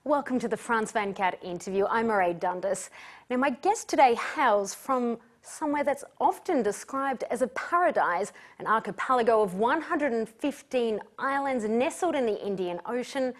Welcome to the France 24 interview. I'm Mairead Dundas. Now, my guest today hails from somewhere that's often described as a paradise, an archipelago of 115 islands nestled in the Indian Ocean.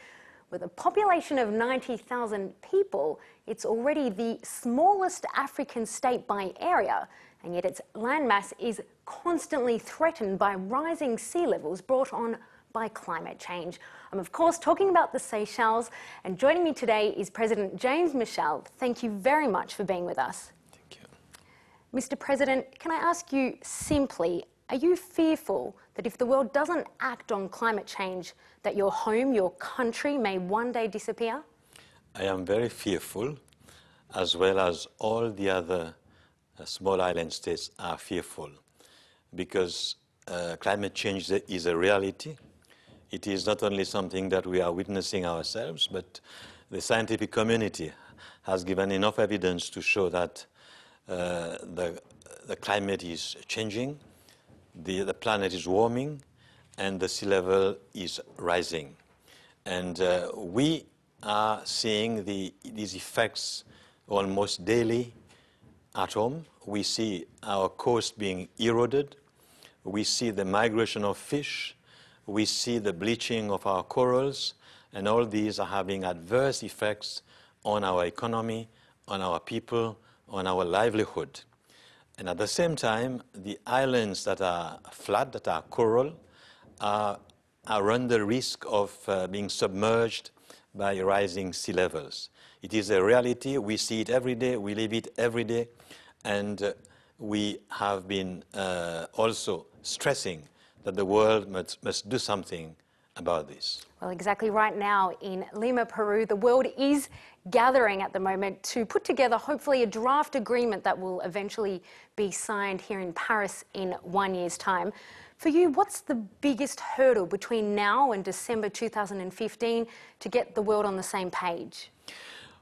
With a population of 90,000 people, it's already the smallest African state by area, and yet its landmass is constantly threatened by rising sea levels brought on by climate change. I'm of course talking about the Seychelles, and joining me today is President James Michel. Thank you very much for being with us. Thank you. Mr. President, can I ask you simply, are you fearful that if the world doesn't act on climate change, that your home, your country may one day disappear? I am very fearful, as well as all the other small island states are fearful, because climate change is a reality. It is not only something that we are witnessing ourselves, but the scientific community has given enough evidence to show that the climate is changing, the planet is warming, and the sea level is rising. And we are seeing these effects almost daily at home. We see our coast being eroded. We see the migration of fish. We see the bleaching of our corals, and all these are having adverse effects on our economy, on our people, on our livelihood. And at the same time, the islands that are flat, that are coral, are under risk of being submerged by rising sea levels. It is a reality. We see it every day. We live it every day. And we have been also stressing that the world must do something about this. Well, exactly right now in Lima, Peru, the world is gathering at the moment to put together hopefully a draft agreement that will eventually be signed here in Paris in 1 year's time. For you, what's the biggest hurdle between now and December 2015 to get the world on the same page?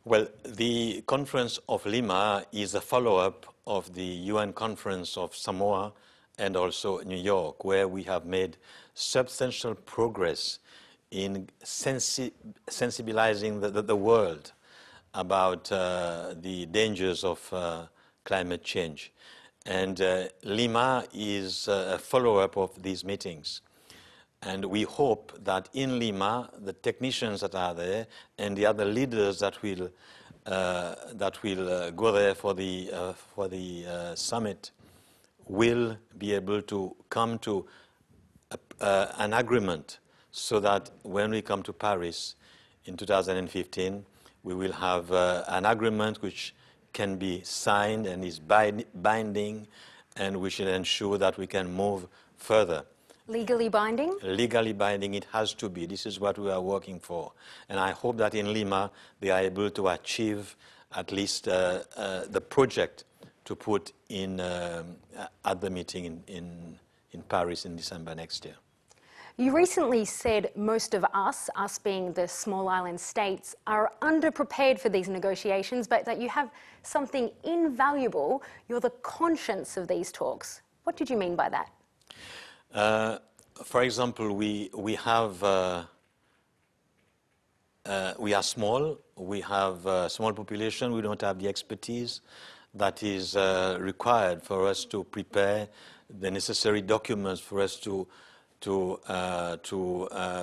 Well, the Conference of Lima is a follow-up of the UN Conference of Samoa and also New York, where we have made substantial progress in sensibilizing the world about the dangers of climate change. And Lima is a follow-up of these meetings. And we hope that in Lima, the technicians that are there and the other leaders that will go there for the summit will be able to come to an agreement, so that when we come to Paris in 2015, we will have an agreement which can be signed and is binding, and we should ensure that we can move further. Legally binding? Legally binding, it has to be. This is what we are working for. And I hope that in Lima, they are able to achieve at least the project to put in at the meeting in Paris in December next year. You recently said most of us being the small island states, are underprepared for these negotiations, but that you have something invaluable. You're the conscience of these talks. What did you mean by that? For example, we are small. We have a small population. We don't have the expertise that is required for us to prepare the necessary documents for us to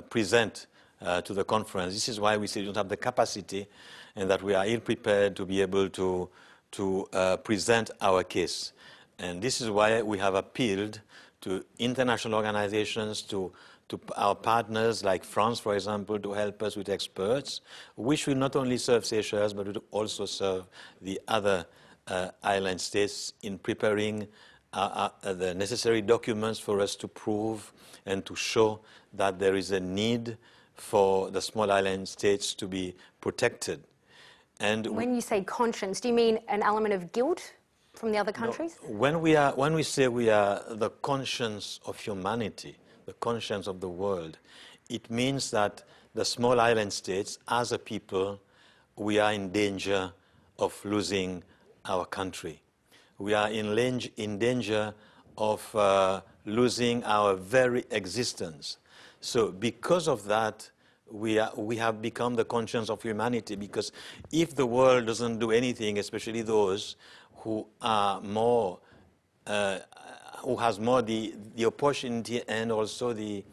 present to the conference. This is why we say we don't have the capacity, and that we are ill-prepared to be able to present our case. And this is why we have appealed to international organizations, to our partners like France, for example, to help us with experts, which will not only serve Seychelles, but will also serve the other island states in preparing the necessary documents for us to prove and to show that there is a need for the small island states to be protected. And when you say conscience, do you mean an element of guilt from the other countries? No. When we say we are the conscience of humanity, the conscience of the world, it means that the small island states, as a people, we are in danger of losing our country. We are in danger of losing our very existence. So because of that, we have become the conscience of humanity, because if the world doesn't do anything, especially those who are more, who has more the opportunity and also the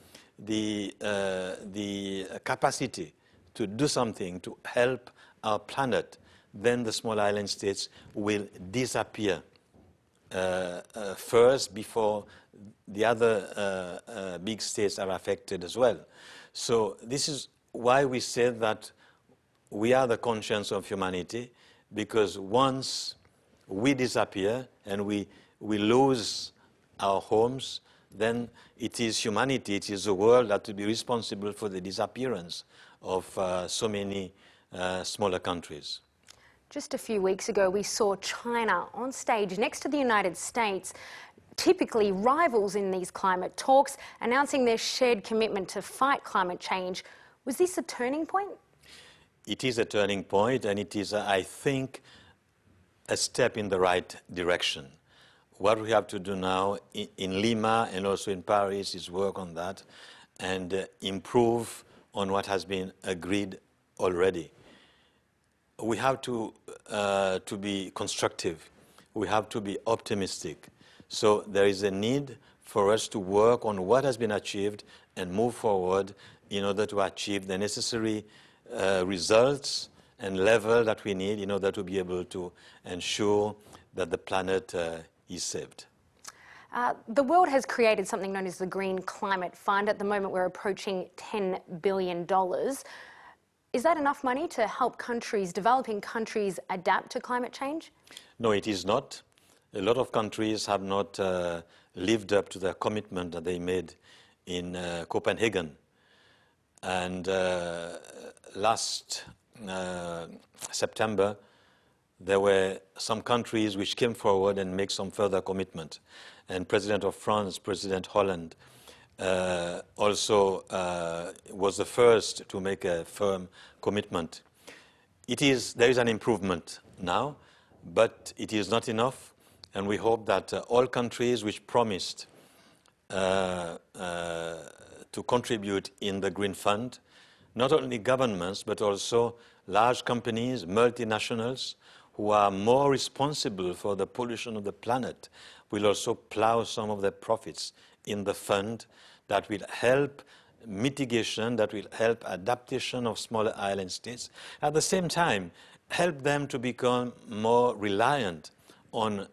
capacity to do something to help our planet, then the small island states will disappear first before the other big states are affected as well. So this is why we said that we are the conscience of humanity, because once we disappear and we lose our homes, then it is humanity, it is the world that will be responsible for the disappearance of so many smaller countries. Just a few weeks ago, we saw China on stage next to the United States, typically rivals in these climate talks, announcing their shared commitment to fight climate change. Was this a turning point? It is a turning point, and it is, I think, a step in the right direction. What we have to do now in Lima and also in Paris is work on that and improve on what has been agreed already. We have to be constructive. We have to be optimistic. So there is a need for us to work on what has been achieved and move forward in order to achieve the necessary results and level that we need in order to be able to ensure that the planet is saved. The world has created something known as the Green Climate Fund. At the moment, we're approaching $10 billion. Is that enough money to help countries, developing countries, adapt to climate change? No, it is not. A lot of countries have not lived up to their commitment that they made in Copenhagen. And last September, there were some countries which came forward and made some further commitment. And President of France, President Hollande, also was the first to make a firm commitment. There is an improvement now, but it is not enough, and we hope that all countries which promised to contribute in the Green Fund, not only governments, but also large companies, multinationals, who are more responsible for the pollution of the planet, will also plow some of their profits in the fund that will help mitigation, that will help adaptation of smaller island states. At the same time, help them to become more reliant on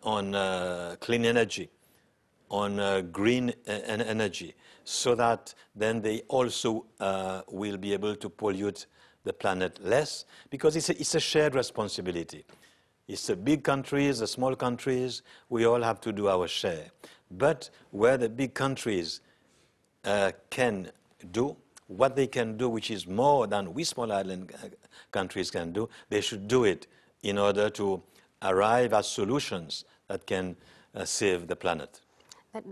clean energy, on green energy, so that then they also will be able to pollute the planet less, because it's a shared responsibility. It's the big countries, the small countries, we all have to do our share. But where the big countries can do what they can do, which is more than we small island countries can do, they should do it in order to arrive at solutions that can save the planet.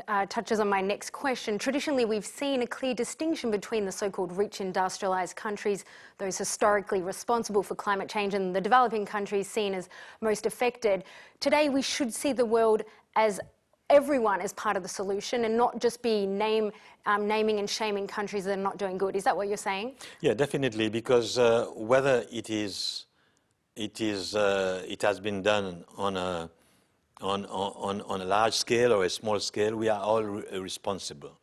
That touches on my next question. Traditionally, we've seen a clear distinction between the so-called rich industrialized countries, those historically responsible for climate change, and the developing countries seen as most affected. Today, we should see the world as everyone as part of the solution and not just be naming and shaming countries that are not doing good. Is that what you're saying? Yeah, definitely, because whether it has been done on a large scale or a small scale, we are all responsible.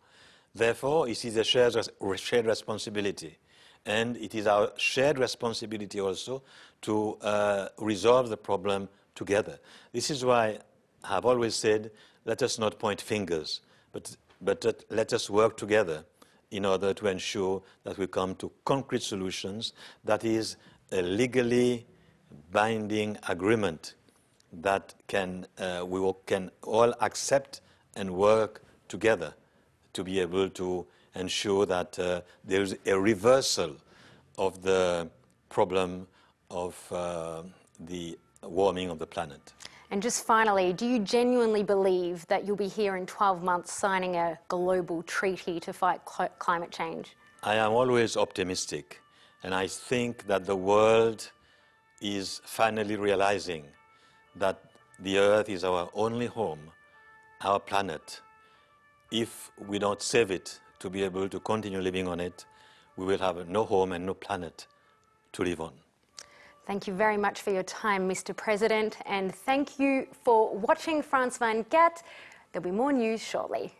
Therefore, it is a shared responsibility. And it is our shared responsibility also to resolve the problem together. This is why I have always said, let us not point fingers, but let us work together in order to ensure that we come to concrete solutions, that is a legally binding agreement that we can all accept and work together to be able to ensure that there is a reversal of the problem of the warming of the planet. And just finally, do you genuinely believe that you'll be here in 12 months signing a global treaty to fight climate change? I am always optimistic, and I think that the world is finally realizing that the Earth is our only home, our planet. If we don't save it to be able to continue living on it, we will have no home and no planet to live on. Thank you very much for your time, Mr. President, and thank you for watching France 24. There'll be more news shortly.